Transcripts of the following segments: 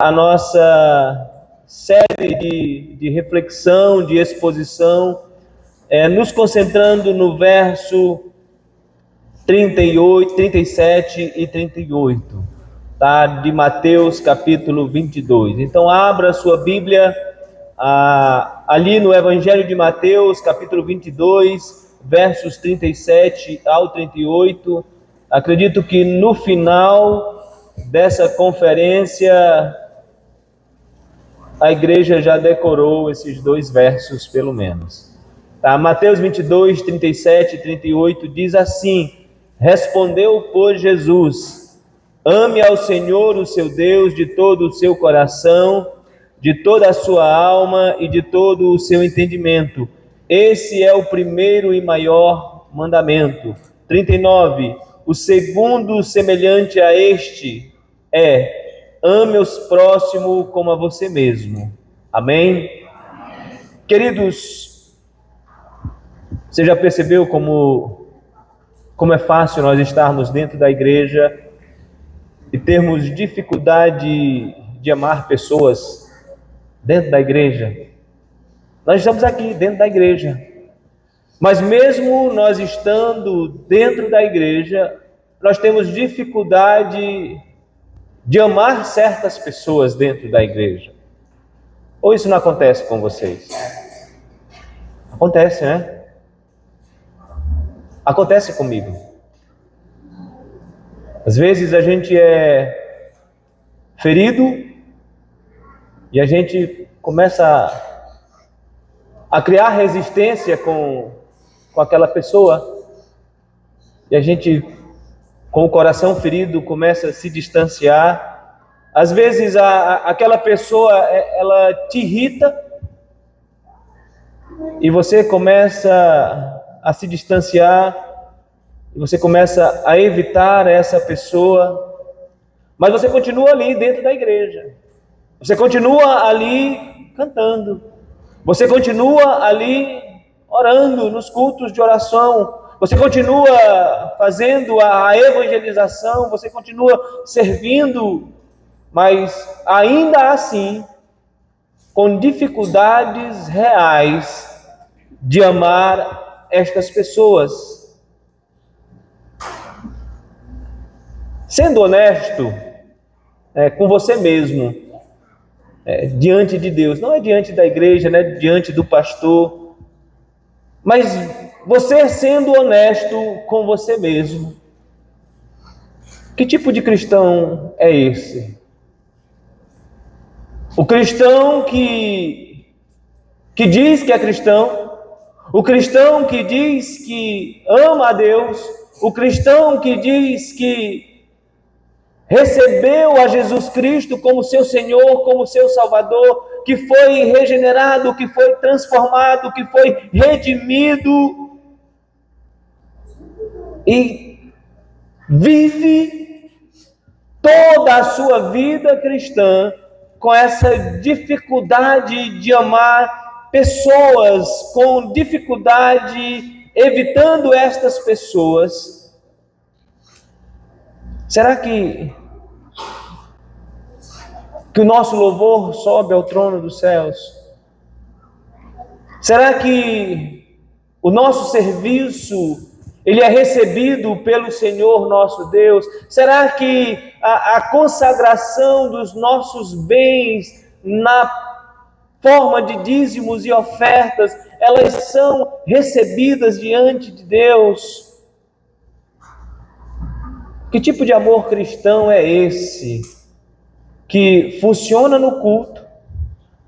a nossa série de reflexão, de exposição, nos concentrando no verso 38, 37 e 38, tá? De Mateus capítulo 22. Então abra a sua Bíblia ali no Evangelho de Mateus capítulo 22, versos 37 ao 38. Acredito que no final dessa conferência a igreja já decorou esses dois versos, pelo menos. Tá? Mateus 22, 37 e 38 diz assim: Respondeu, pois, Jesus: Ame ao Senhor, o seu Deus, de todo o seu coração, de toda a sua alma e de todo o seu entendimento. Esse é o primeiro e maior mandamento. 39. O segundo, semelhante a este, é: ame os próximos como a você mesmo. Amém? Queridos, você já percebeu como é fácil nós estarmos dentro da igreja e termos dificuldade de amar pessoas dentro da igreja? Nós estamos aqui dentro da igreja, mas mesmo nós estando dentro da igreja, nós temos dificuldade de amar certas pessoas dentro da igreja. Ou isso não acontece com vocês? Acontece, né? Acontece comigo. Às vezes a gente é ferido e a gente começa a criar resistência com aquela pessoa, e a gente, com o coração ferido, começa a se distanciar. Às vezes aquela pessoa, ela te irrita e você começa a se distanciar, e você começa a evitar essa pessoa, mas você continua ali dentro da igreja, você continua ali cantando, você continua ali orando nos cultos de oração, você continua fazendo a evangelização, você continua servindo, mas ainda assim, com dificuldades reais de amar estas pessoas. Sendo honesto com você mesmo, diante de Deus, não é diante da igreja, não é diante do pastor, mas você sendo honesto com você mesmo. Que tipo de cristão é esse? O cristão que diz que é cristão, o cristão que diz que ama a Deus, o cristão que diz que recebeu a Jesus Cristo como seu Senhor, como seu Salvador, que foi regenerado, que foi transformado, que foi redimido e vive toda a sua vida cristã com essa dificuldade de amar pessoas, com dificuldade evitando estas pessoas. Será que o nosso louvor sobe ao trono dos céus? Será que o nosso serviço ele é recebido pelo Senhor nosso Deus? Será que a consagração dos nossos bens na forma de dízimos e ofertas, elas são recebidas diante de Deus? Que tipo de amor cristão é esse? Que funciona no culto,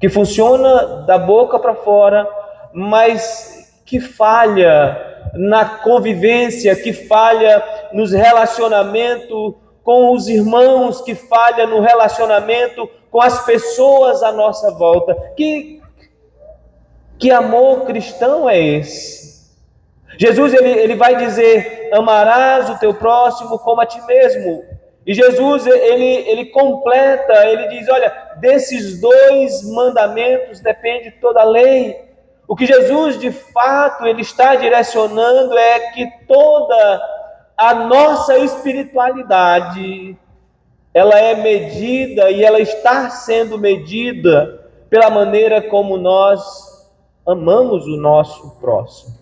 que funciona da boca para fora, mas que falha na convivência, que falha nos relacionamentos com os irmãos, que falha no relacionamento com as pessoas à nossa volta. Que amor cristão é esse? Jesus ele vai dizer: amarás o teu próximo como a ti mesmo. E Jesus ele completa, ele diz: olha, desses dois mandamentos depende toda a lei. O que Jesus de fato ele está direcionando é que toda a nossa espiritualidade ela é medida e ela está sendo medida pela maneira como nós amamos o nosso próximo.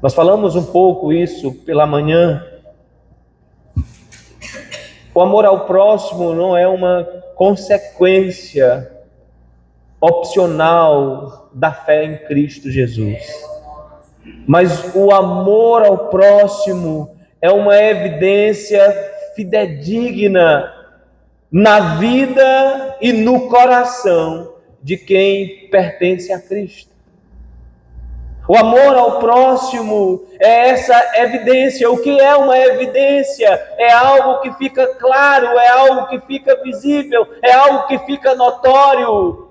Nós falamos um pouco isso pela manhã. O amor ao próximo não é uma consequência opcional da fé em Cristo Jesus. Mas o amor ao próximo é uma evidência fidedigna na vida e no coração de quem pertence a Cristo. O amor ao próximo é essa evidência. O que é uma evidência? É algo que fica claro, é algo que fica visível, é algo que fica notório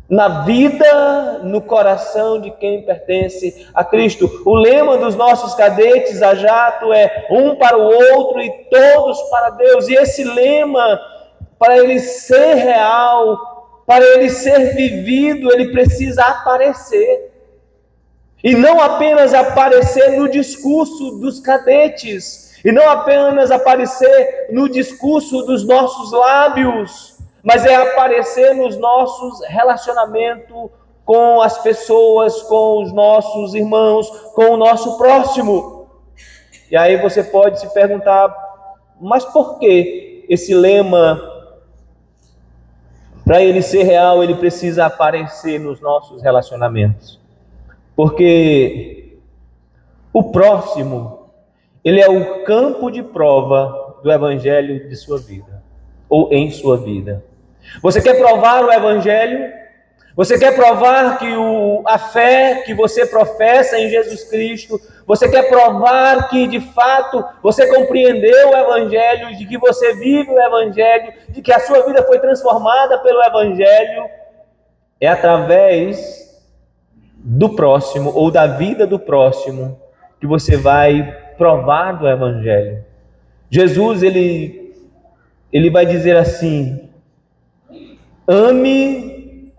na vida, no coração de quem pertence a Cristo. O lema dos nossos cadetes a jato é um para o outro e todos para Deus. E esse lema, para ele ser real, para ele ser vivido, ele precisa aparecer. E não apenas aparecer no discurso dos cadetes, e não apenas aparecer no discurso dos nossos lábios, mas é aparecer nos nossos relacionamentos com as pessoas, com os nossos irmãos, com o nosso próximo. E aí você pode se perguntar, mas por que esse lema, para ele ser real, ele precisa aparecer nos nossos relacionamentos? Porque o próximo, ele é o campo de prova do evangelho de sua vida, ou em sua vida. Você quer provar o evangelho? Você quer provar que a fé que você professa em Jesus Cristo, você quer provar que de fato você compreendeu o evangelho, de que você vive o evangelho, de que a sua vida foi transformada pelo evangelho? É através do próximo ou da vida do próximo que você vai provar do evangelho. Jesus, ele vai dizer assim: ame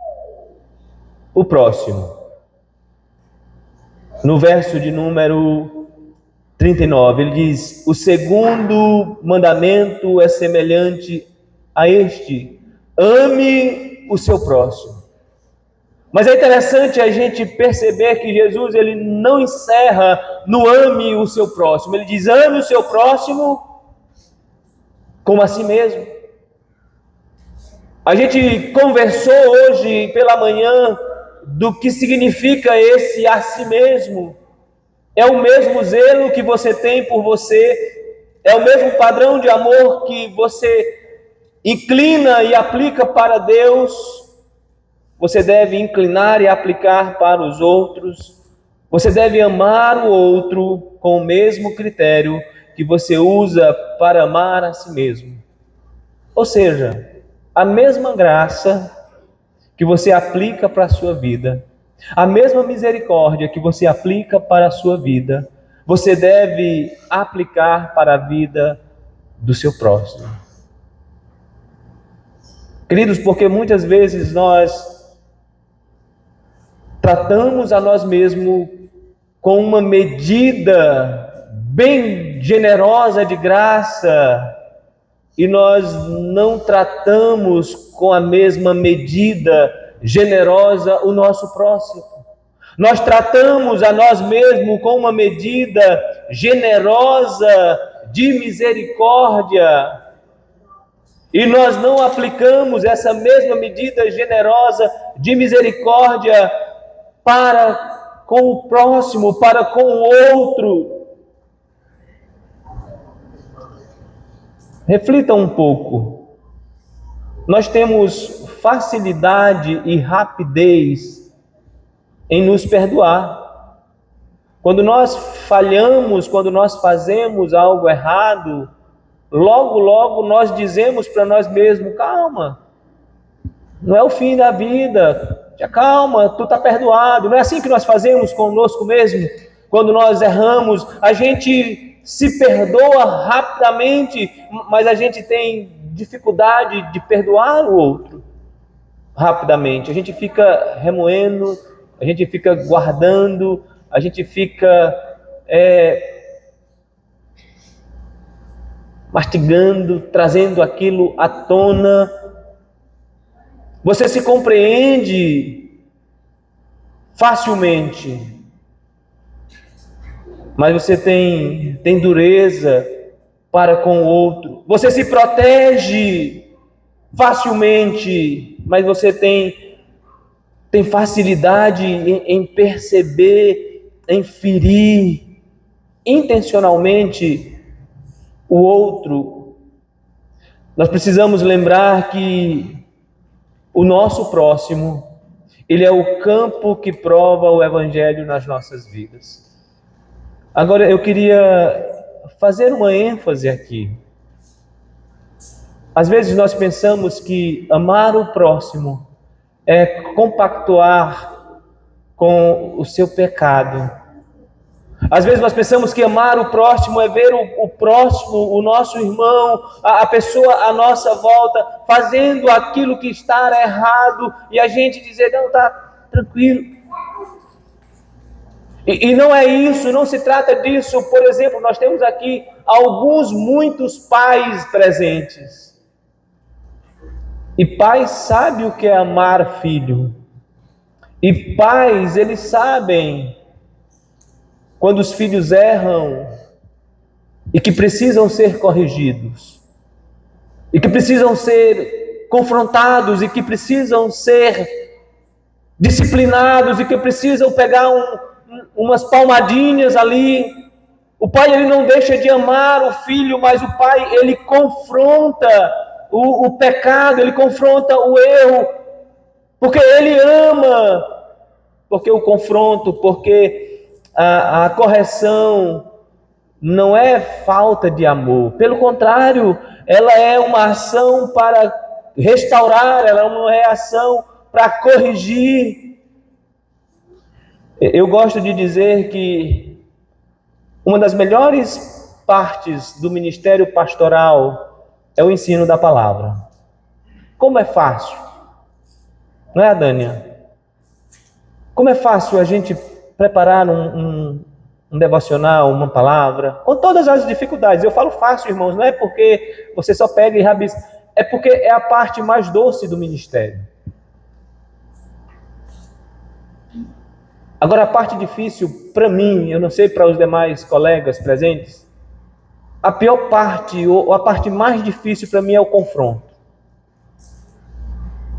o próximo. No verso de número 39, ele diz: o segundo mandamento é semelhante a este: ame o seu próximo. Mas é interessante a gente perceber que Jesus, ele não encerra no ame o seu próximo. Ele diz: ame o seu próximo como a si mesmo. A gente conversou hoje pela manhã do que significa esse a si mesmo. É o mesmo zelo que você tem por você, é o mesmo padrão de amor que você inclina e aplica para Deus, você deve inclinar e aplicar para os outros. Você deve amar o outro com o mesmo critério que você usa para amar a si mesmo. Ou seja, a mesma graça que você aplica para a sua vida, a mesma misericórdia que você aplica para a sua vida, você deve aplicar para a vida do seu próximo. Queridos, porque muitas vezes nós tratamos a nós mesmos com uma medida bem generosa de graça e nós não tratamos com a mesma medida generosa o nosso próximo. Nós tratamos a nós mesmos com uma medida generosa de misericórdia e nós não aplicamos essa mesma medida generosa de misericórdia para com o próximo, para com o outro. Reflita um pouco. Nós temos facilidade e rapidez em nos perdoar. Quando nós falhamos, quando nós fazemos algo errado, logo nós dizemos para nós mesmos: calma, não é o fim da vida, calma, tu está perdoado. Não é assim que nós fazemos conosco mesmo? Quando nós erramos, a gente se perdoa rapidamente, mas a gente tem dificuldade de perdoar o outro rapidamente. A gente fica remoendo, a gente fica guardando, a gente fica mastigando, trazendo aquilo à tona. Você se compreende facilmente, mas você tem dureza para com o outro. Você se protege facilmente, mas você tem facilidade em perceber, em ferir intencionalmente o outro. Nós precisamos lembrar que o nosso próximo, ele é o campo que prova o Evangelho nas nossas vidas. Agora, eu queria fazer uma ênfase aqui. Às vezes nós pensamos que amar o próximo é compactuar com o seu pecado. Às vezes nós pensamos que amar o próximo é ver o próximo, o nosso irmão, a pessoa à nossa volta, fazendo aquilo que está errado, e a gente dizer, não, está tranquilo. E não é isso, não se trata disso. Por exemplo, nós temos aqui muitos pais presentes. E pais sabem o que é amar filho. E pais, eles sabem quando os filhos erram e que precisam ser corrigidos, e que precisam ser confrontados, e que precisam ser disciplinados, e que precisam pegar umas palmadinhas ali. O pai, ele não deixa de amar o filho, mas o pai, ele confronta o pecado, ele confronta o erro, porque ele ama, porque o confronto, porque a correção não é falta de amor, pelo contrário, ela é uma ação para restaurar, ela é uma reação para corrigir. Eu gosto de dizer que uma das melhores partes do ministério pastoral é o ensino da palavra. Como é fácil, não é, Dânia? Como é fácil a gente preparar um devocional, uma palavra, com todas as dificuldades. Eu falo fácil, irmãos, não é porque você só pega e rabisca, é porque é a parte mais doce do ministério. Agora, a parte difícil para mim, eu não sei para os demais colegas presentes, a pior parte, ou a parte mais difícil para mim é o confronto.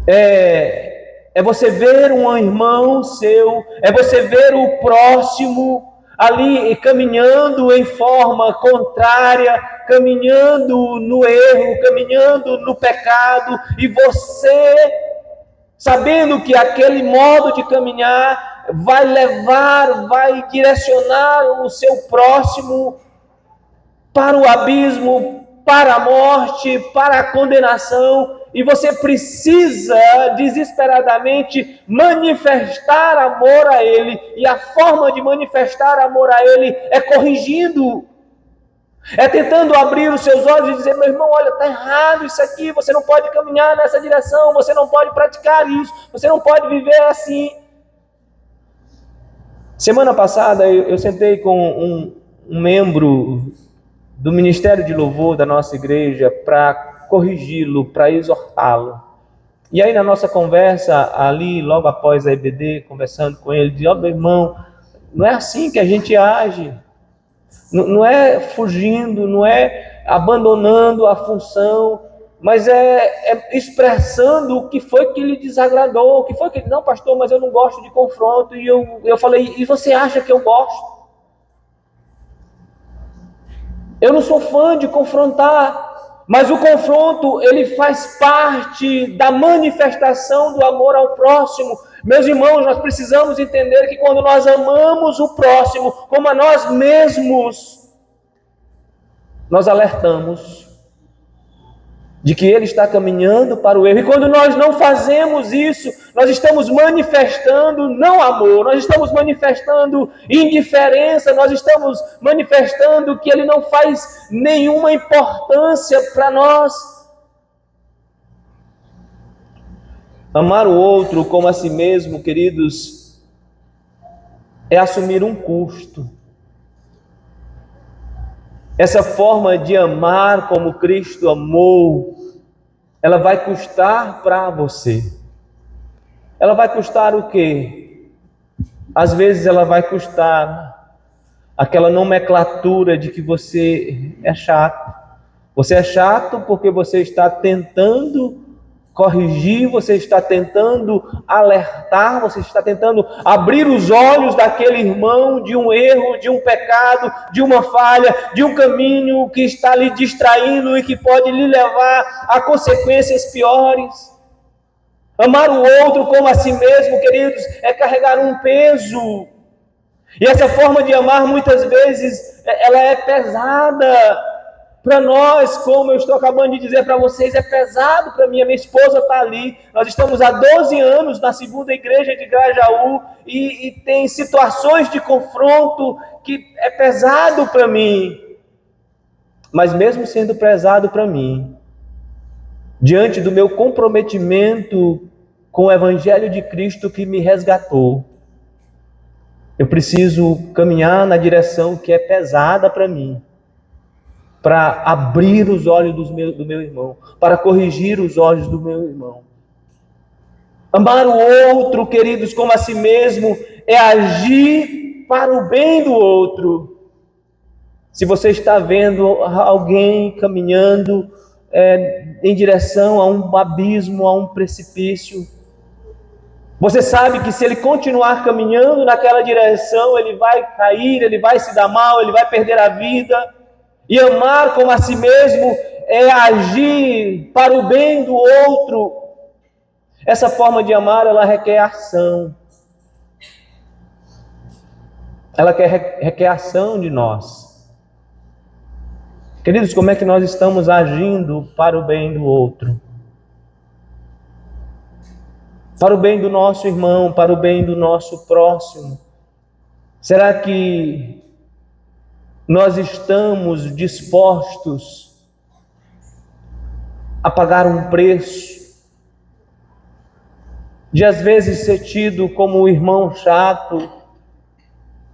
É você ver um irmão seu, é você ver o próximo ali caminhando em forma contrária, caminhando no erro, caminhando no pecado, e você, sabendo que aquele modo de caminhar vai levar, vai direcionar o seu próximo para o abismo, para a morte, para a condenação, e você precisa desesperadamente manifestar amor a Ele, e a forma de manifestar amor a Ele é corrigindo, é tentando abrir os seus olhos e dizer, meu irmão, olha, está errado isso aqui, você não pode caminhar nessa direção, você não pode praticar isso, você não pode viver assim. Semana passada eu sentei com um membro do Ministério de Louvor da nossa igreja para corrigi-lo, para exortá-lo. E aí na nossa conversa ali, logo após a EBD, conversando com ele, disse, meu irmão, não é assim que a gente age. Não é fugindo, não é abandonando a função, mas é expressando o que foi que lhe desagradou, o que foi que... Não, pastor, mas eu não gosto de confronto. E eu falei, e você acha que eu gosto? Eu não sou fã de confrontar, mas o confronto, ele faz parte da manifestação do amor ao próximo. Meus irmãos, nós precisamos entender que quando nós amamos o próximo como a nós mesmos, nós alertamos de que ele está caminhando para o erro. E quando nós não fazemos isso, nós estamos manifestando não amor, nós estamos manifestando indiferença, nós estamos manifestando que ele não faz nenhuma importância para nós. Amar o outro como a si mesmo, queridos, é assumir um custo. Essa forma de amar como Cristo amou, ela vai custar para você. Ela vai custar o quê? Às vezes ela vai custar aquela nomenclatura de que você é chato. Você é chato porque você está tentando corrigir, você está tentando alertar, você está tentando abrir os olhos daquele irmão de um erro, de um pecado, de uma falha, de um caminho que está lhe distraindo e que pode lhe levar a consequências piores. Amar o outro como a si mesmo, queridos, é carregar um peso. E essa forma de amar, muitas vezes, ela é pesada para nós, como eu estou acabando de dizer para vocês, é pesado para mim. A minha esposa está ali, nós estamos há 12 anos na segunda igreja de Grajaú, e tem situações de confronto que é pesado para mim. Mas mesmo sendo pesado para mim, diante do meu comprometimento com o Evangelho de Cristo que me resgatou, eu preciso caminhar na direção que é pesada para mim, para abrir os olhos do meu irmão, para corrigir os olhos do meu irmão. Amar o outro, queridos, como a si mesmo, é agir para o bem do outro. Se você está vendo alguém caminhando em direção a um abismo, a um precipício, você sabe que se ele continuar caminhando naquela direção, ele vai cair, ele vai se dar mal, ele vai perder a vida. E amar como a si mesmo é agir para o bem do outro. Essa forma de amar, ela requer ação. Ela requer ação de nós. Queridos, como é que nós estamos agindo para o bem do outro? Para o bem do nosso irmão, para o bem do nosso próximo? Será que nós estamos dispostos a pagar um preço de às vezes ser tido como o irmão chato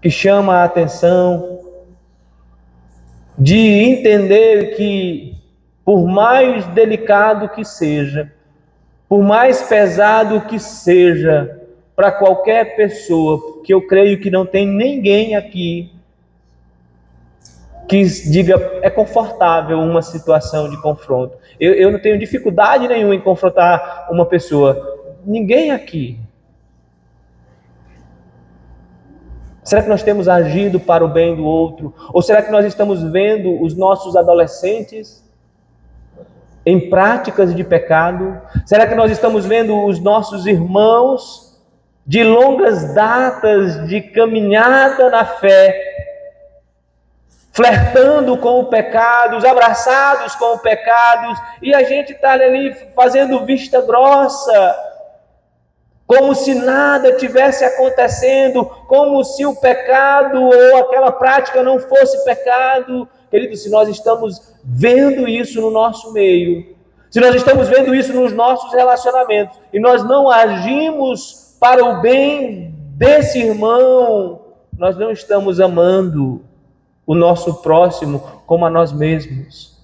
que chama a atenção, de entender que por mais delicado que seja, por mais pesado que seja para qualquer pessoa, que eu creio que não tem ninguém aqui que diga é confortável uma situação de confronto. Eu não tenho dificuldade nenhuma em confrontar uma pessoa. Ninguém aqui. Será que nós temos agido para o bem do outro? Ou será que nós estamos vendo os nossos adolescentes em práticas de pecado? Será que nós estamos vendo os nossos irmãos de longas datas de caminhada na fé, flertando com o pecado, abraçados com o pecado, e a gente está ali fazendo vista grossa, como se nada tivesse acontecendo, como se o pecado ou aquela prática não fosse pecado? Querido, se nós estamos vendo isso no nosso meio, se nós estamos vendo isso nos nossos relacionamentos, e nós não agimos para o bem desse irmão, nós não estamos amando o nosso próximo como a nós mesmos.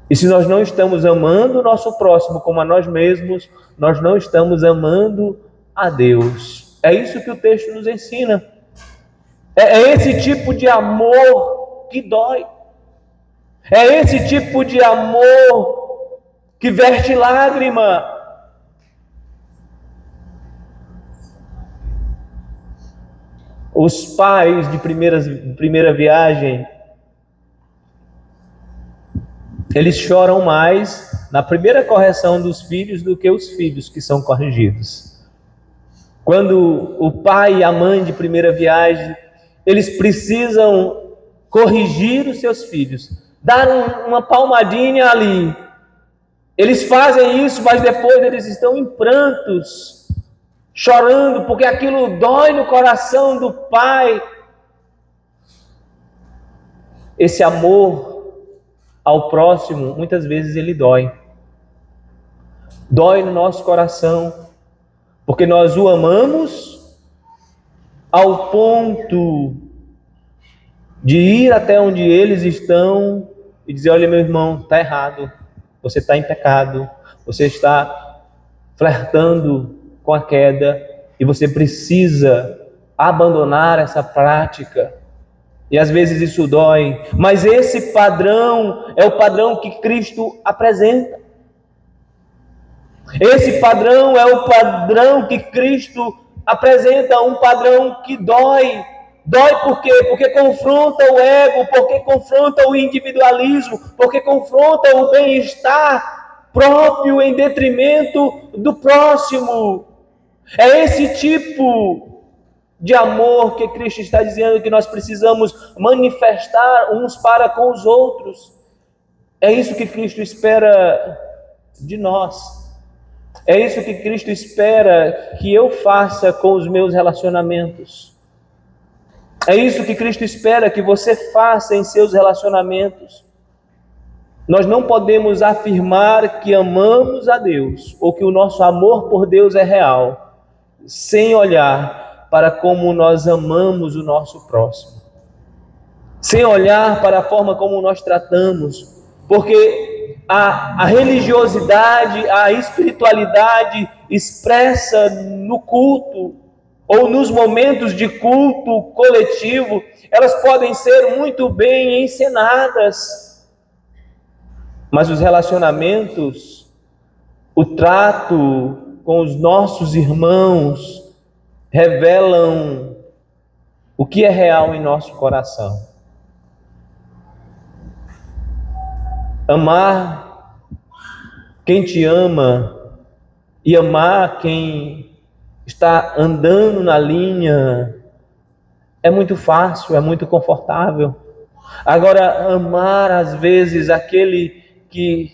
E se nós não estamos amando o nosso próximo como a nós mesmos, nós não estamos amando a Deus. É isso que o texto nos ensina. É esse tipo de amor que dói. É esse tipo de amor que verte lágrima. Os pais de primeira viagem, eles choram mais na primeira correção dos filhos do que os filhos que são corrigidos. Quando o pai e a mãe de primeira viagem, eles precisam corrigir os seus filhos, dar uma palmadinha ali. Eles fazem isso, mas depois eles estão em prantos, chorando, porque aquilo dói no coração do pai. Esse amor ao próximo, muitas vezes ele dói. Dói no nosso coração, porque nós o amamos ao ponto de ir até onde eles estão e dizer: olha, meu irmão, está errado, você está em pecado, você está flertando com a queda e você precisa abandonar essa prática. E às vezes isso dói, mas esse padrão é o padrão que Cristo apresenta. Esse padrão é o padrão que Cristo apresenta, um padrão que dói. Dói por quê? Porque confronta o ego, porque confronta o individualismo, porque confronta o bem-estar próprio em detrimento do próximo. É esse tipo de amor que Cristo está dizendo que nós precisamos manifestar uns para com os outros. É isso que Cristo espera de nós. É isso que Cristo espera que eu faça com os meus relacionamentos. É isso que Cristo espera que você faça em seus relacionamentos. Nós não podemos afirmar que amamos a Deus ou que o nosso amor por Deus é real, sem olhar para como nós amamos o nosso próximo, sem olhar para a forma como nós tratamos, porque a religiosidade, a espiritualidade expressa no culto ou nos momentos de culto coletivo, elas podem ser muito bem encenadas, mas os relacionamentos, o trato com os nossos irmãos revelam o que é real em nosso coração. Amar quem te ama e amar quem está andando na linha é muito fácil, é muito confortável. Agora, amar às vezes aquele que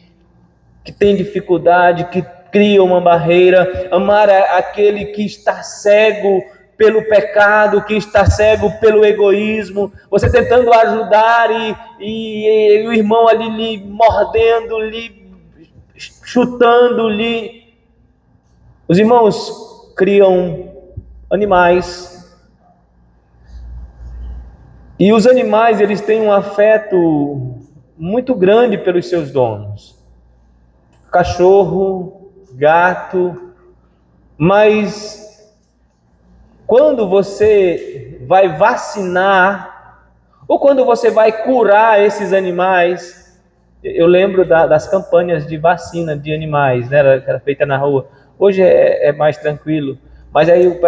tem dificuldade, que cria uma barreira, amar aquele que está cego pelo pecado, que está cego pelo egoísmo, você tentando ajudar e o irmão ali lhe mordendo, lhe chutando, lhe... Os irmãos criam animais, e os animais, eles têm um afeto muito grande pelos seus donos. Cachorro, gato, mas quando você vai vacinar, ou quando você vai curar esses animais, eu lembro das campanhas de vacina de animais, né, era feita na rua. Hoje é mais tranquilo, mas aí o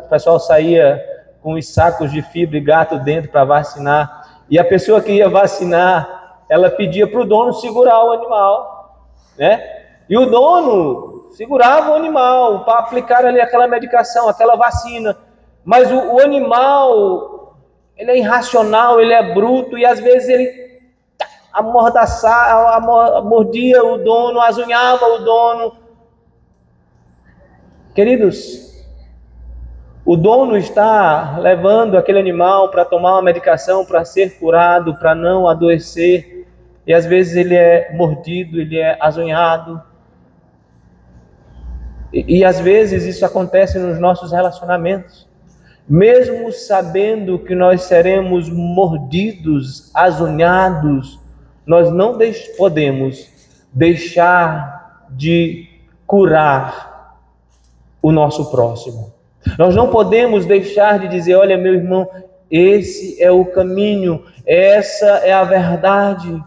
pessoal saía com os sacos de fibra e gato dentro para vacinar, e a pessoa que ia vacinar, ela pedia para o dono segurar o animal, né? E o dono segurava o animal para aplicar ali aquela medicação, aquela vacina, mas o animal, ele é irracional, ele é bruto, e às vezes ele mordia o dono, azunhava o dono. Queridos, o dono está levando aquele animal para tomar uma medicação, para ser curado, para não adoecer, e às vezes ele é mordido, ele é azunhado, e às vezes isso acontece nos nossos relacionamentos, mesmo sabendo que nós seremos mordidos, azunhados, nós não podemos deixar de curar o nosso próximo. Nós não podemos deixar de dizer: olha, meu irmão, esse é o caminho, essa é a verdade.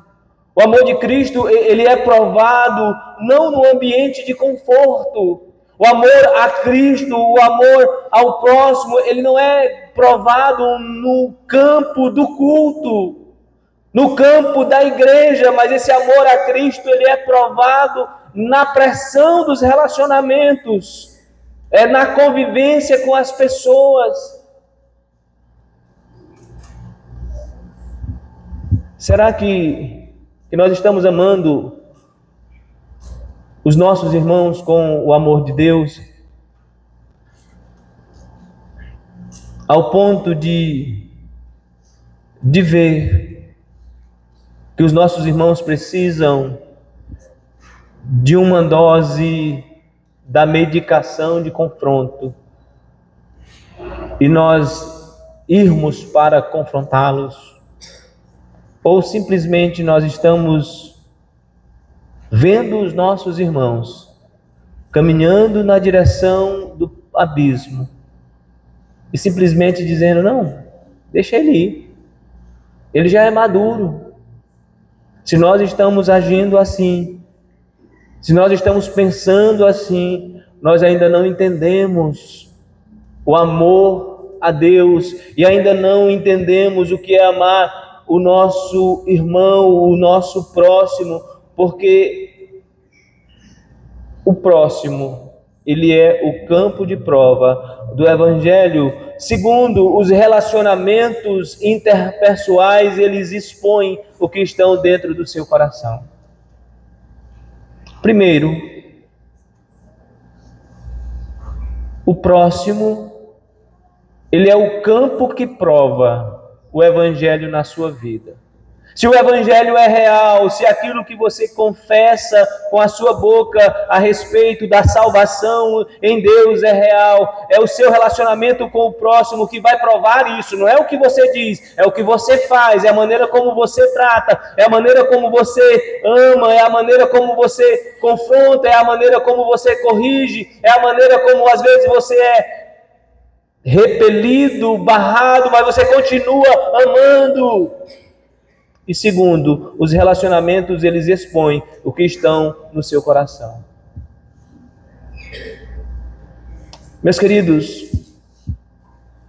O amor de Cristo, ele é provado não no ambiente de conforto. O amor a Cristo, o amor ao próximo, ele não é provado no campo do culto, no campo da igreja, mas esse amor a Cristo, ele é provado na pressão dos relacionamentos, na convivência com as pessoas. Será que nós estamos amando os nossos irmãos com o amor de Deus, ao ponto de ver que os nossos irmãos precisam de uma dose da medicação de confronto e nós irmos para confrontá-los? ou simplesmente nós estamos vendo os nossos irmãos caminhando na direção do abismo e simplesmente dizendo: não, deixa ele ir, ele já é maduro. Se nós estamos agindo assim, se nós estamos pensando assim, nós ainda não entendemos o amor a Deus e ainda não entendemos o que é amar o nosso irmão, o nosso próximo, porque o próximo, ele é o campo de prova do Evangelho. Segundo, os relacionamentos interpessoais, eles expõem o que estão dentro do seu coração. Primeiro, o próximo, ele é o campo que prova o Evangelho na sua vida. Se o Evangelho é real, se aquilo que você confessa com a sua boca a respeito da salvação em Deus é real, é o seu relacionamento com o próximo que vai provar isso. Não é o que você diz, é o que você faz, é a maneira como você trata, é a maneira como você ama, é a maneira como você confronta, é a maneira como você corrige, é a maneira como às vezes você é repelido, barrado, mas você continua amando. E segundo, os relacionamentos, eles expõem o que estão no seu coração. Meus queridos,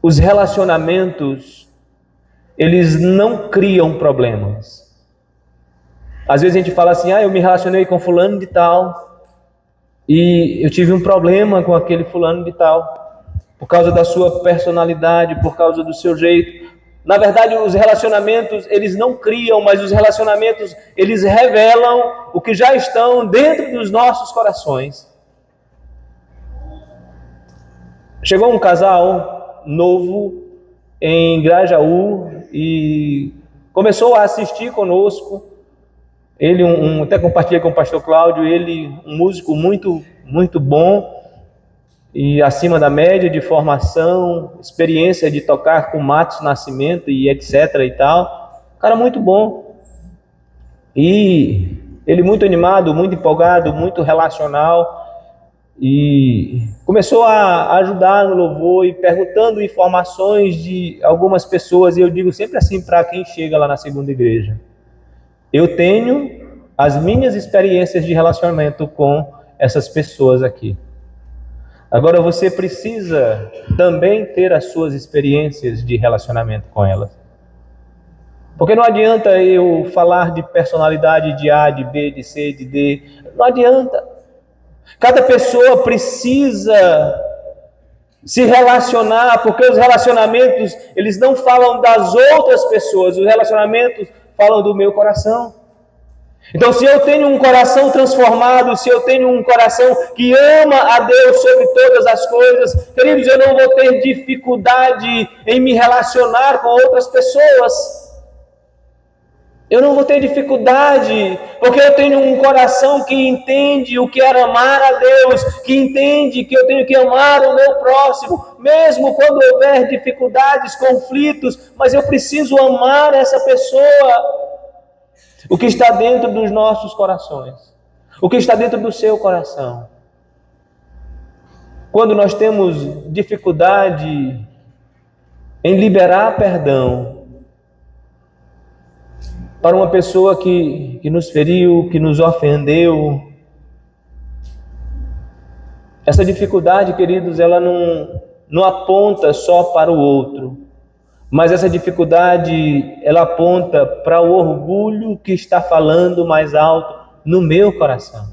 os relacionamentos, eles não criam problemas. Às vezes a gente fala assim: eu me relacionei com fulano de tal e eu tive um problema com aquele fulano de tal, por causa da sua personalidade, por causa do seu jeito. Na verdade, os relacionamentos, eles não criam, mas os relacionamentos, eles revelam o que já estão dentro dos nossos corações. Chegou um casal novo em Grajaú e começou a assistir conosco. Ele, até compartilhei com o pastor Cláudio, ele, um músico muito bom, e acima da média de formação, experiência de tocar com Matos Nascimento e etc e tal, cara muito bom, e ele muito animado, muito empolgado, muito relacional, e começou a ajudar no louvor e perguntando informações de algumas pessoas, e eu digo sempre assim para quem chega lá na segunda igreja: eu tenho as minhas experiências de relacionamento com essas pessoas aqui. Agora você precisa também ter as suas experiências de relacionamento com elas. Porque não adianta eu falar de personalidade de A, de B, de C, de D. Não adianta. Cada pessoa precisa se relacionar, porque os relacionamentos, eles não falam das outras pessoas, os relacionamentos falam do meu coração. Então, se eu tenho um coração transformado, se eu tenho um coração que ama a Deus sobre todas as coisas, queridos, eu não vou ter dificuldade em me relacionar com outras pessoas. Eu não vou ter dificuldade, porque eu tenho um coração que entende o que é amar a Deus, que entende que eu tenho que amar o meu próximo, mesmo quando houver dificuldades, conflitos, mas eu preciso amar essa pessoa. O que está dentro dos nossos corações, o que está dentro do seu coração. Quando nós temos dificuldade em liberar perdão para uma pessoa que nos feriu, que nos ofendeu, essa dificuldade, queridos, ela não aponta só para o outro, mas essa dificuldade, ela aponta para o orgulho que está falando mais alto no meu coração.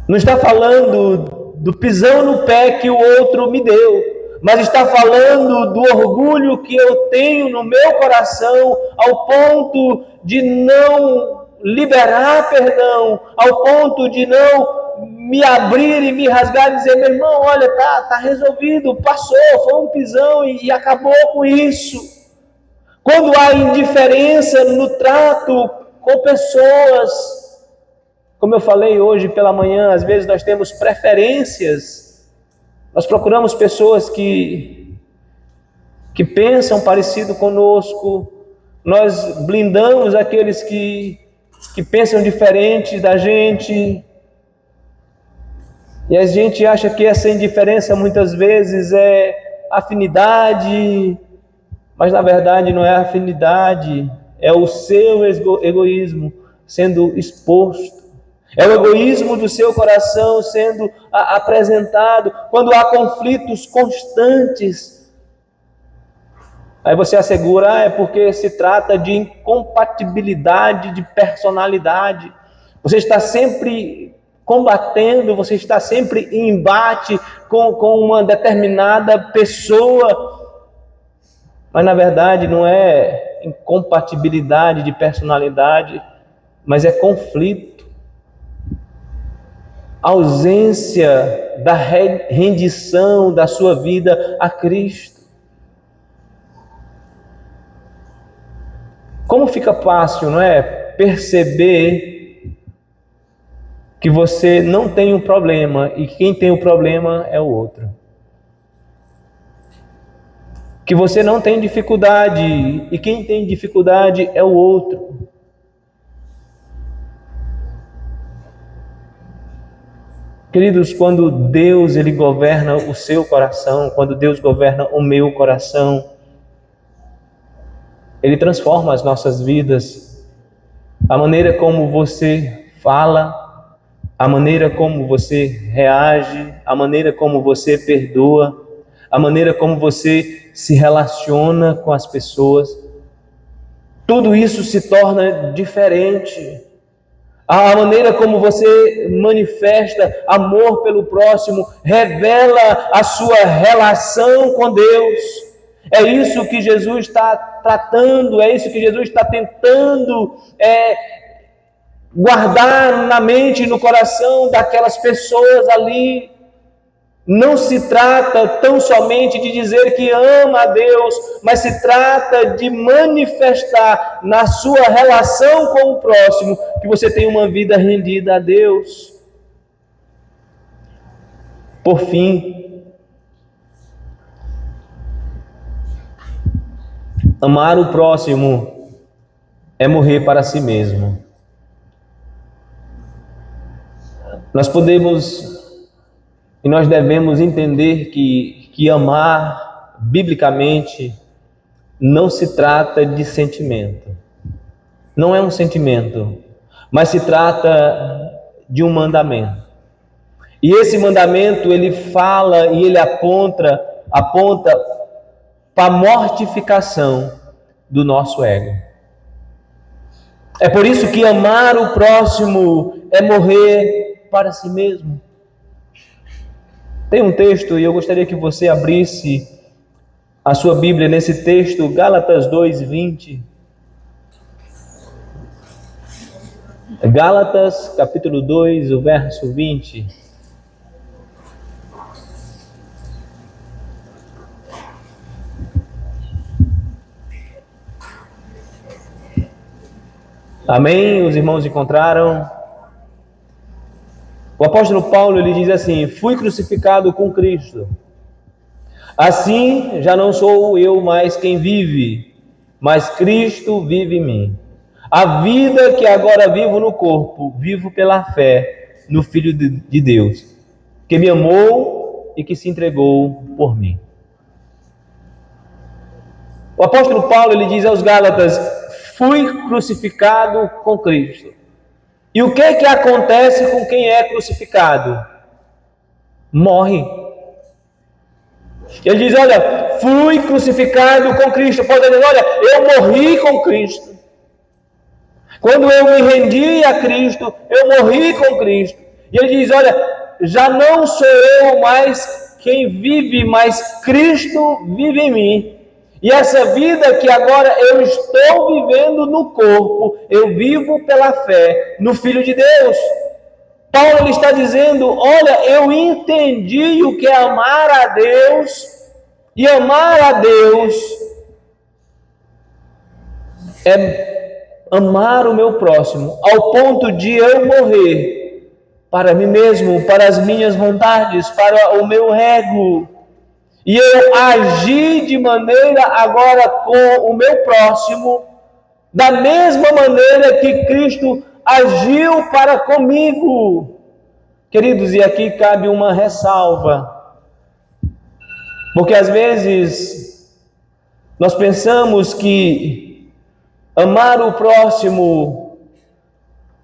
Não está falando do pisão no pé que o outro me deu, mas está falando do orgulho que eu tenho no meu coração, ao ponto de não liberar perdão, ao ponto de não me abrir e me rasgar e dizer: meu irmão, olha, tá resolvido, passou, foi um pisão e acabou com isso. Quando há indiferença no trato com pessoas, como eu falei hoje pela manhã, às vezes nós temos preferências, nós procuramos pessoas que pensam parecido conosco, nós blindamos aqueles que pensam diferente da gente, e a gente acha que essa indiferença muitas vezes é afinidade, mas na verdade não é afinidade, é o seu egoísmo sendo exposto, é o egoísmo do seu coração sendo apresentado. Quando há conflitos constantes, aí você assegura, é porque se trata de incompatibilidade de personalidade. Você está sempre combatendo, você está sempre em embate com uma determinada pessoa. Mas na verdade não é incompatibilidade de personalidade, mas é conflito. Ausência da rendição da sua vida a Cristo. Como fica fácil, não é? Perceber que você não tem um problema e quem tem o problema é o outro. Que você não tem dificuldade e quem tem dificuldade é o outro. Queridos, quando Deus ele governa o seu coração, quando Deus governa o meu coração, Ele transforma as nossas vidas. A maneira como você fala, a maneira como você reage, a maneira como você perdoa, a maneira como você se relaciona com as pessoas, tudo isso se torna diferente. A maneira como você manifesta amor pelo próximo revela a sua relação com Deus. É isso que Jesus está tratando, é isso que Jesus está tentando guardar na mente e no coração daquelas pessoas ali. Não se trata tão somente de dizer que ama a Deus, mas se trata de manifestar na sua relação com o próximo que você tem uma vida rendida a Deus. Por fim, amar o próximo é morrer para si mesmo. Nós podemos e nós devemos entender que amar, biblicamente, não se trata de sentimento. Não é um sentimento, mas se trata de um mandamento. E esse mandamento, ele fala e ele aponta para a mortificação do nosso ego. É por isso que amar o próximo é morrer para si mesmo. Tem um texto, e eu gostaria que você abrisse a sua Bíblia nesse texto, Gálatas 2:20. Gálatas, capítulo 2, o verso 20. Amém? Os irmãos encontraram? O apóstolo Paulo, ele diz assim: fui crucificado com Cristo. Assim, já não sou eu mais quem vive, mas Cristo vive em mim. A vida que agora vivo no corpo, vivo pela fé no Filho de Deus, que me amou e que se entregou por mim. O apóstolo Paulo, ele diz aos Gálatas: fui crucificado com Cristo. E o que acontece com quem é crucificado? Morre. Ele diz: olha, fui crucificado com Cristo. Pode dizer: olha, eu morri com Cristo. Quando eu me rendi a Cristo, eu morri com Cristo. E ele diz: olha, já não sou eu mais quem vive, mas Cristo vive em mim. E essa vida que agora eu estou vivendo no corpo, eu vivo pela fé no Filho de Deus. Paulo ele está dizendo: olha, eu entendi o que é amar a Deus, e amar a Deus é amar o meu próximo, ao ponto de eu morrer para mim mesmo, para as minhas vontades, para o meu ego. E eu agir de maneira agora com o meu próximo da mesma maneira que Cristo agiu para comigo. Queridos, e aqui cabe uma ressalva, porque às vezes nós pensamos que amar o próximo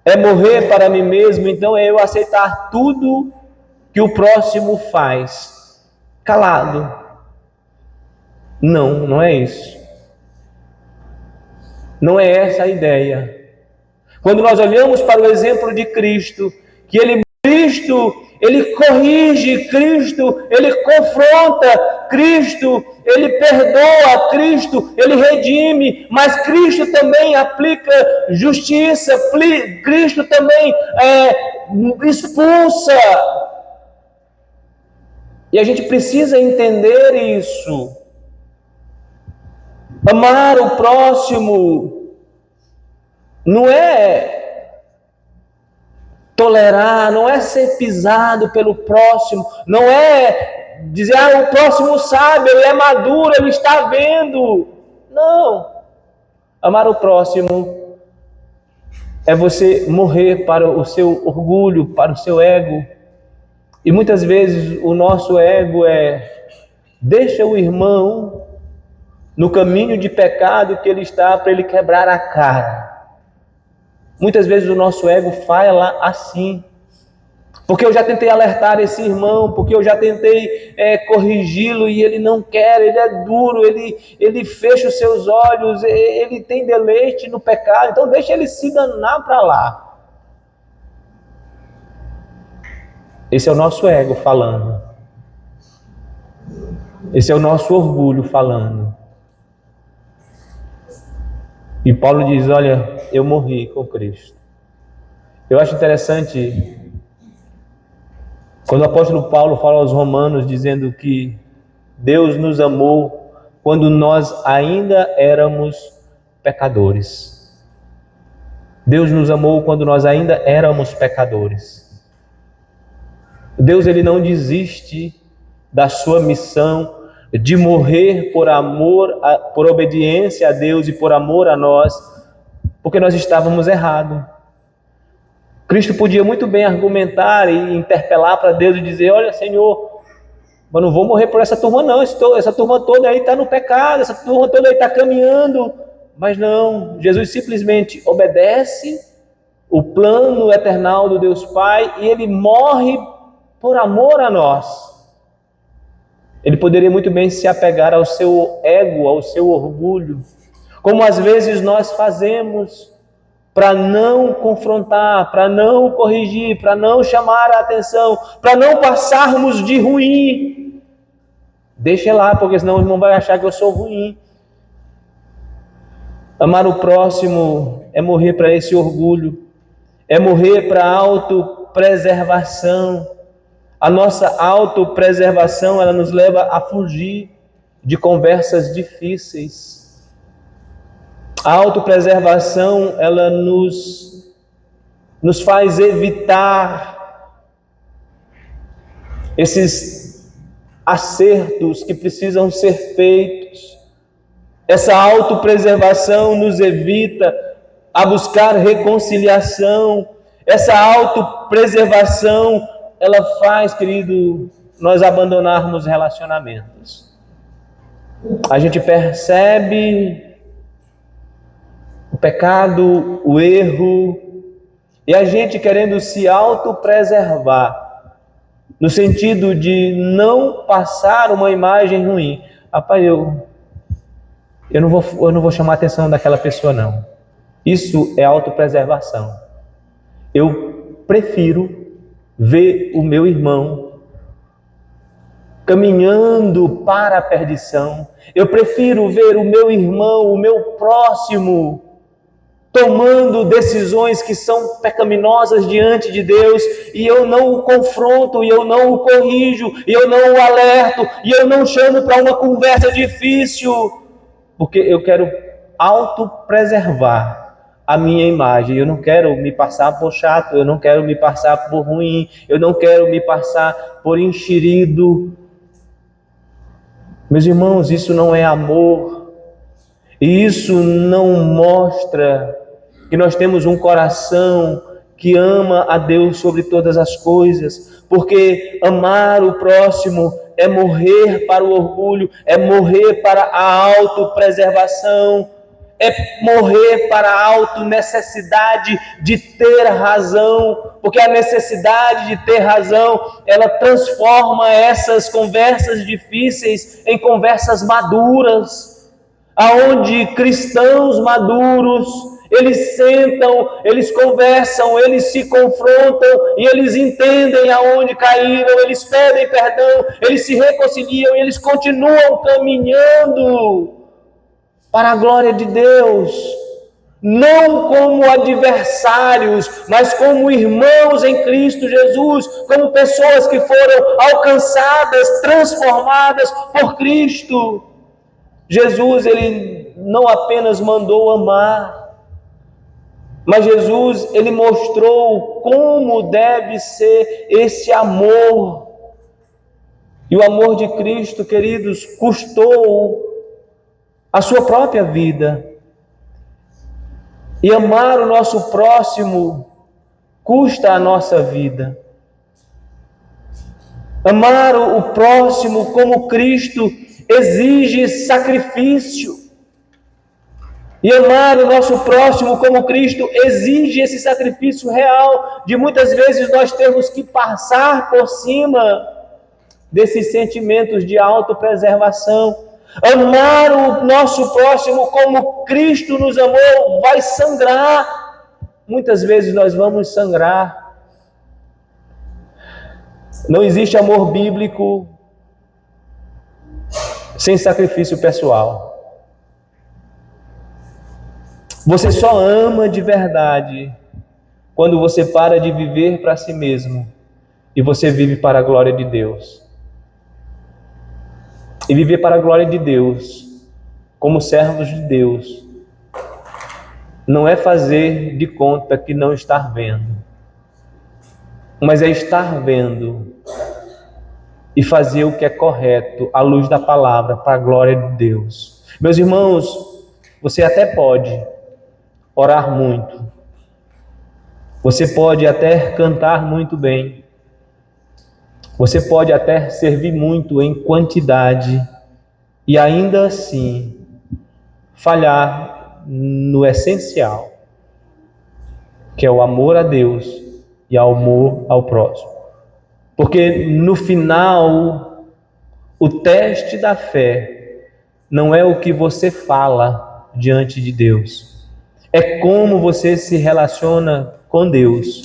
é morrer para mim mesmo, então é eu aceitar tudo que o próximo faz, calado. Não, não é isso. Não é essa a ideia. Quando nós olhamos para o exemplo de Cristo, que ele corrige, Cristo, ele confronta, Cristo, ele perdoa, Cristo, ele redime, mas Cristo também aplica justiça, Cristo também expulsa. E a gente precisa entender isso. Amar o próximo não é tolerar, não é ser pisado pelo próximo, não é dizer, o próximo sabe, ele é maduro, ele está vendo. Não. Amar o próximo é você morrer para o seu orgulho, para o seu ego. E muitas vezes o nosso ego deixa o irmão no caminho de pecado que ele está, para ele quebrar a cara. Muitas vezes o nosso ego fala assim, porque eu já tentei alertar esse irmão, porque eu já tentei corrigi-lo e ele não quer, ele é duro, ele fecha os seus olhos, ele tem deleite no pecado, então deixa ele se danar para lá. Esse é o nosso ego falando. Esse é o nosso orgulho falando. E Paulo diz, olha, eu morri com Cristo. Eu acho interessante quando o apóstolo Paulo fala aos romanos dizendo que Deus nos amou quando nós ainda éramos pecadores. Deus nos amou quando nós ainda éramos pecadores. Deus, ele não desiste da sua missão de morrer por amor, por obediência a Deus e por amor a nós, porque nós estávamos errados. Cristo podia muito bem argumentar e interpelar para Deus e dizer, olha, Senhor, eu não vou morrer por essa turma não, essa turma toda aí está no pecado, essa turma toda aí está caminhando. Mas não, Jesus simplesmente obedece o plano eternal do Deus Pai e ele morre por amor a nós. Ele poderia muito bem se apegar ao seu ego, ao seu orgulho, como às vezes nós fazemos, para não confrontar, para não corrigir, para não chamar a atenção, para não passarmos de ruim. Deixa lá, porque senão o irmão vai achar que eu sou ruim. Amar o próximo é morrer para esse orgulho, é morrer para a autopreservação. A nossa autopreservação, ela nos leva a fugir de conversas difíceis. A autopreservação, ela nos faz evitar esses acertos que precisam ser feitos. Essa autopreservação nos evita a buscar reconciliação. Essa autopreservação, ela faz, querido, nós abandonarmos relacionamentos. A gente percebe o pecado, o erro, e a gente querendo se autopreservar, no sentido de não passar uma imagem ruim. Rapaz, eu não vou chamar a atenção daquela pessoa, não. Isso é autopreservação. Eu prefiro ver o meu irmão caminhando para a perdição. Eu prefiro ver o meu irmão, o meu próximo, tomando decisões que são pecaminosas diante de Deus, e eu não o confronto, e eu não o corrijo, e eu não o alerto, e eu não chamo para uma conversa difícil, porque eu quero autopreservar a minha imagem. Eu não quero me passar por chato, eu não quero me passar por ruim, eu não quero me passar por enxerido. Meus irmãos, isso não é amor. E isso não mostra que nós temos um coração que ama a Deus sobre todas as coisas, porque amar o próximo é morrer para o orgulho, é morrer para a autopreservação, é morrer para a autonecessidade de ter razão, porque a necessidade de ter razão, ela transforma essas conversas difíceis em conversas maduras, aonde cristãos maduros, eles sentam, eles conversam, eles se confrontam e eles entendem aonde caíram, eles pedem perdão, eles se reconciliam e eles continuam caminhando para a glória de Deus, não como adversários, mas como irmãos em Cristo Jesus, como pessoas que foram alcançadas, transformadas por Cristo. Jesus, ele não apenas mandou amar, mas Jesus, ele mostrou como deve ser esse amor. E o amor de Cristo, queridos, custou a sua própria vida. E amar o nosso próximo custa a nossa vida. Amar o próximo como Cristo exige sacrifício. E amar o nosso próximo como Cristo exige esse sacrifício real, de muitas vezes nós temos que passar por cima desses sentimentos de autopreservação. Amar o nosso próximo como Cristo nos amou vai sangrar. Muitas vezes nós vamos sangrar. Não existe amor bíblico sem sacrifício pessoal. Você só ama de verdade quando você para de viver para si mesmo e você vive para a glória de Deus. E viver para a glória de Deus, como servos de Deus, não é fazer de conta que não está vendo, mas é estar vendo e fazer o que é correto à luz da palavra para a glória de Deus. Meus irmãos, você até pode orar muito, você pode até cantar muito bem, você pode até servir muito em quantidade e ainda assim falhar no essencial, que é o amor a Deus e o amor ao próximo. Porque no final, o teste da fé não é o que você fala diante de Deus, é como você se relaciona com Deus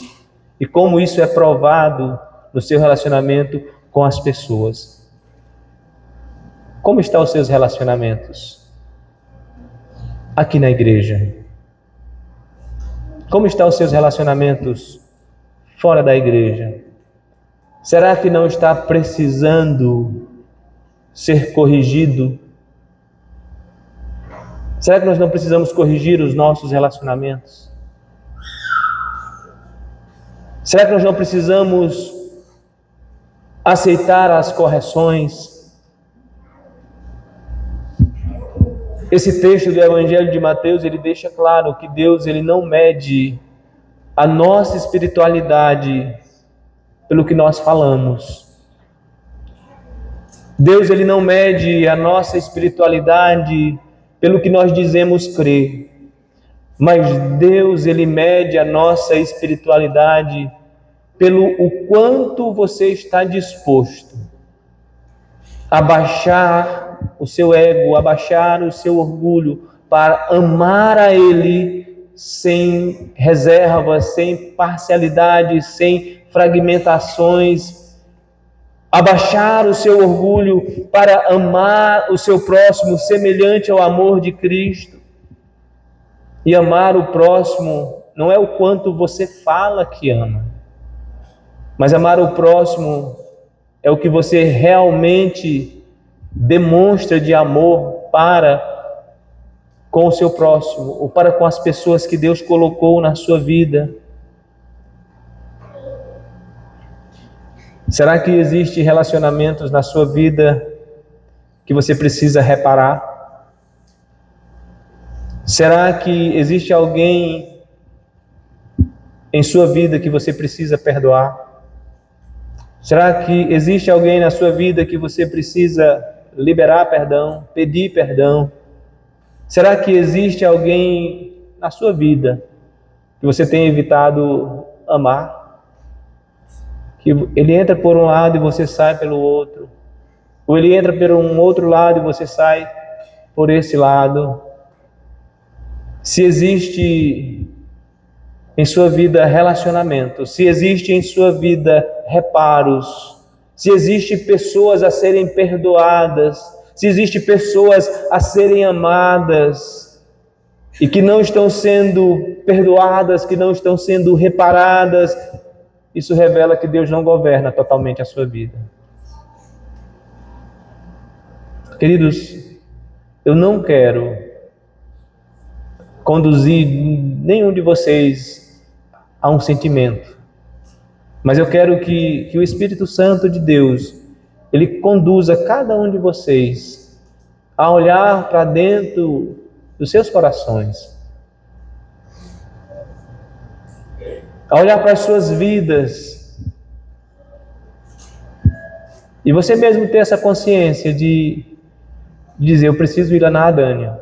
e como isso é provado no seu relacionamento com as pessoas. Como estão os seus relacionamentos aqui na igreja? Como estão os seus relacionamentos fora da igreja? Será que não está precisando ser corrigido? Será que nós não precisamos corrigir os nossos relacionamentos? Será que nós não precisamos aceitar as correções? Esse texto do Evangelho de Mateus, ele deixa claro que Deus, ele não mede a nossa espiritualidade pelo que nós falamos. Deus, ele não mede a nossa espiritualidade pelo que nós dizemos crer. Mas Deus, ele mede a nossa espiritualidade pelo o quanto você está disposto a baixar o seu ego, a baixar o seu orgulho para amar a Ele sem reservas, sem parcialidade, sem fragmentações, abaixar o seu orgulho para amar o seu próximo semelhante ao amor de Cristo. E amar o próximo não é o quanto você fala que ama, mas amar o próximo é o que você realmente demonstra de amor para com o seu próximo, ou para com as pessoas que Deus colocou na sua vida. Será que existem relacionamentos na sua vida que você precisa reparar? Será que existe alguém em sua vida que você precisa perdoar? Será que existe alguém na sua vida que você precisa liberar perdão, pedir perdão? Será que existe alguém na sua vida que você tem evitado amar? Que ele entra por um lado e você sai pelo outro, ou ele entra por um outro lado e você sai por esse lado. Se existe em sua vida relacionamento, se existe em sua vida reparos, se existe pessoas a serem perdoadas, se existe pessoas a serem amadas e que não estão sendo perdoadas, que não estão sendo reparadas, isso revela que Deus não governa totalmente a sua vida. Queridos, eu não quero conduzir nenhum de vocês a um sentimento, mas eu quero que o Espírito Santo de Deus, ele conduza cada um de vocês a olhar para dentro dos seus corações, a olhar para as suas vidas, e você mesmo ter essa consciência de dizer: eu preciso ir lá na Adânia,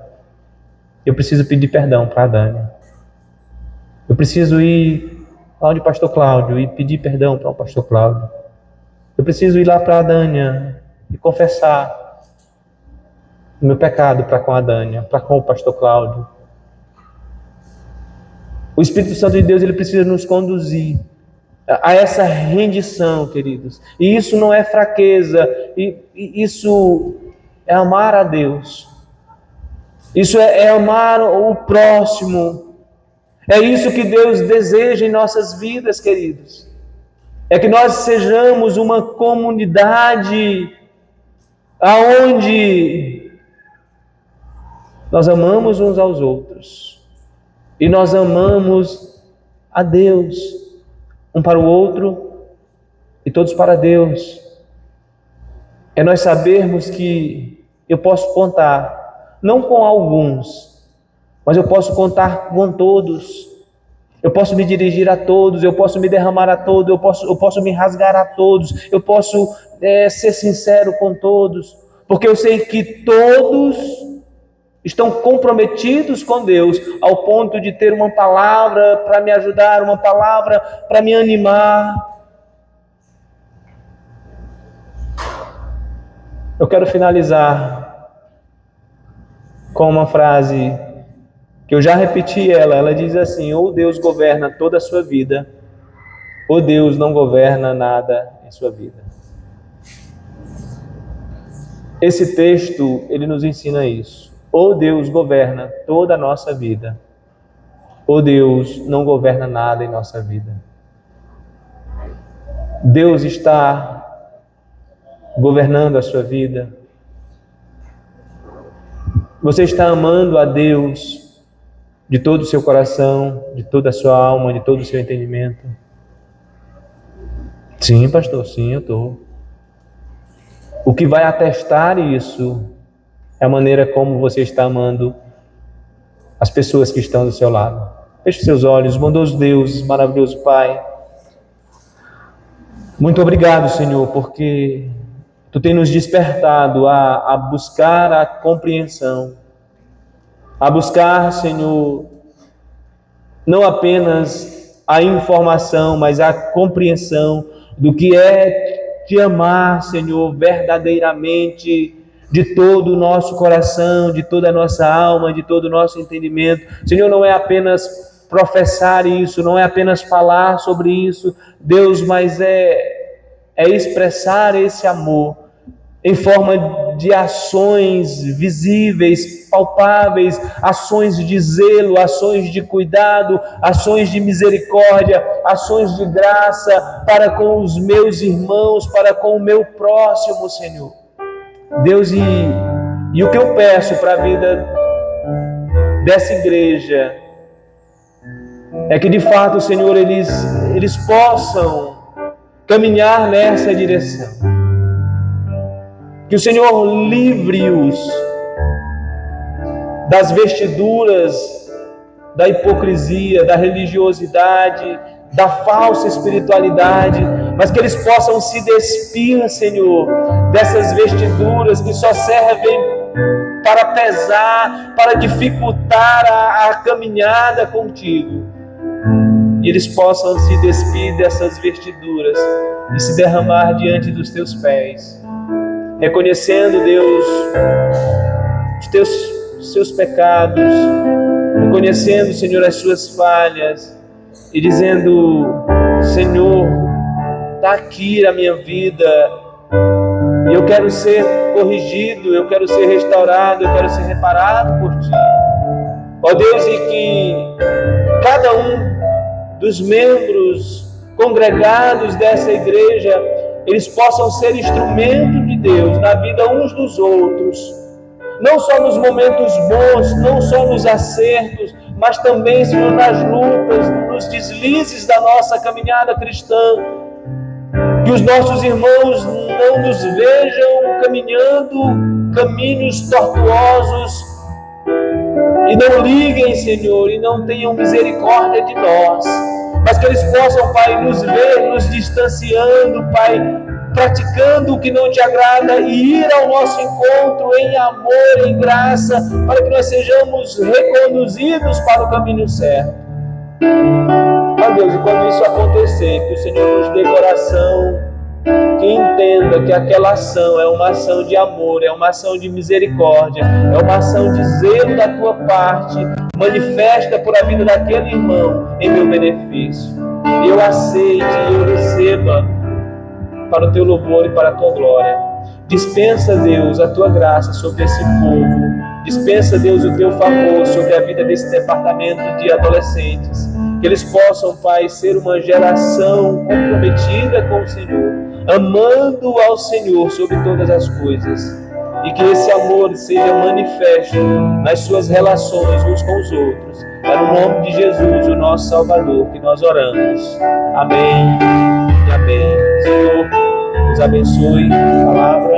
eu preciso pedir perdão para a Adânia, eu preciso ir lá onde o pastor Cláudio e pedir perdão para o pastor Cláudio, eu preciso ir lá para a Adânia e confessar o meu pecado para com a Adânia, para com o pastor Cláudio. O Espírito Santo de Deus, ele precisa nos conduzir a essa rendição, queridos. E isso não é fraqueza, isso é amar a Deus. Isso é amar o próximo. É isso que Deus deseja em nossas vidas, queridos. É que nós sejamos uma comunidade aonde nós amamos uns aos outros e nós amamos a Deus, um para o outro e todos para Deus. É nós sabermos que eu posso contar, não com alguns, mas eu posso contar com todos. Eu posso me dirigir a todos, eu posso me derramar a todos, eu posso me rasgar a todos, eu posso ser sincero com todos, porque eu sei que todos estão comprometidos com Deus, ao ponto de ter uma palavra para me ajudar, uma palavra para me animar. Eu quero finalizar com uma frase que eu já repeti ela diz assim: ou Deus governa toda a sua vida, ou Deus não governa nada em sua vida. Esse texto, ele nos ensina isso. Ou Deus governa toda a nossa vida, ou Deus não governa nada em nossa vida. Deus está governando a sua vida. Você está amando a Deus de todo o seu coração, de toda a sua alma, de todo o seu entendimento? Sim, pastor, sim, eu estou. O que vai atestar isso é a maneira como você está amando as pessoas que estão do seu lado. Feche seus olhos. Bondoso Deus, maravilhoso Pai, muito obrigado, Senhor, porque Tu tem nos despertado a buscar a compreensão, a buscar, Senhor, não apenas a informação, mas a compreensão do que é Te amar, Senhor, verdadeiramente, de todo o nosso coração, de toda a nossa alma, de todo o nosso entendimento. Senhor, não é apenas professar isso, não é apenas falar sobre isso, Deus, mas é expressar esse amor em forma de ações visíveis, palpáveis, ações de zelo, ações de cuidado, ações de misericórdia, ações de graça para com os meus irmãos, para com o meu próximo, Senhor. Deus, e o que eu peço para a vida dessa igreja é que de fato, Senhor, eles possam caminhar nessa direção. Que o Senhor livre-os das vestiduras da hipocrisia, da religiosidade, da falsa espiritualidade, mas que eles possam se despir, Senhor, dessas vestiduras que só servem para pesar, para dificultar a caminhada contigo. E eles possam se despir dessas vestiduras e se derramar diante dos teus pés, reconhecendo, Deus, os seus pecados, reconhecendo, Senhor, as suas falhas e dizendo: Senhor, está aqui a minha vida, eu quero ser corrigido, eu quero ser restaurado, eu quero ser reparado por Ti. Ó Deus, e que cada um dos membros congregados dessa igreja, eles possam ser instrumento de Deus na vida uns dos outros, não só nos momentos bons, não só nos acertos, mas também, Senhor, nas lutas, nos deslizes da nossa caminhada cristã. Que os nossos irmãos não nos vejam caminhando caminhos tortuosos e não liguem, Senhor, e não tenham misericórdia de nós, mas que eles possam, Pai, nos ver, nos distanciando, Pai, praticando o que não Te agrada e ir ao nosso encontro em amor, em graça, para que nós sejamos reconduzidos para o caminho certo. Ó Deus, e quando isso acontecer, que o Senhor nos dê coração que entenda que aquela ação é uma ação de amor, é uma ação de misericórdia, é uma ação de zelo da Tua parte, manifesta por a vida daquele irmão em meu benefício. Eu aceite e eu receba para o Teu louvor e para a Tua glória. Dispensa, Deus, a Tua graça sobre esse povo. Dispensa, Deus, o Teu favor sobre a vida desse departamento de adolescentes. Que eles possam, Pai, ser uma geração comprometida com o Senhor, amando ao Senhor sobre todas as coisas. E que esse amor seja manifesto nas suas relações uns com os outros. É no nome de Jesus, o nosso Salvador, que nós oramos. Amém e amém. Senhor, nos abençoe a palavra.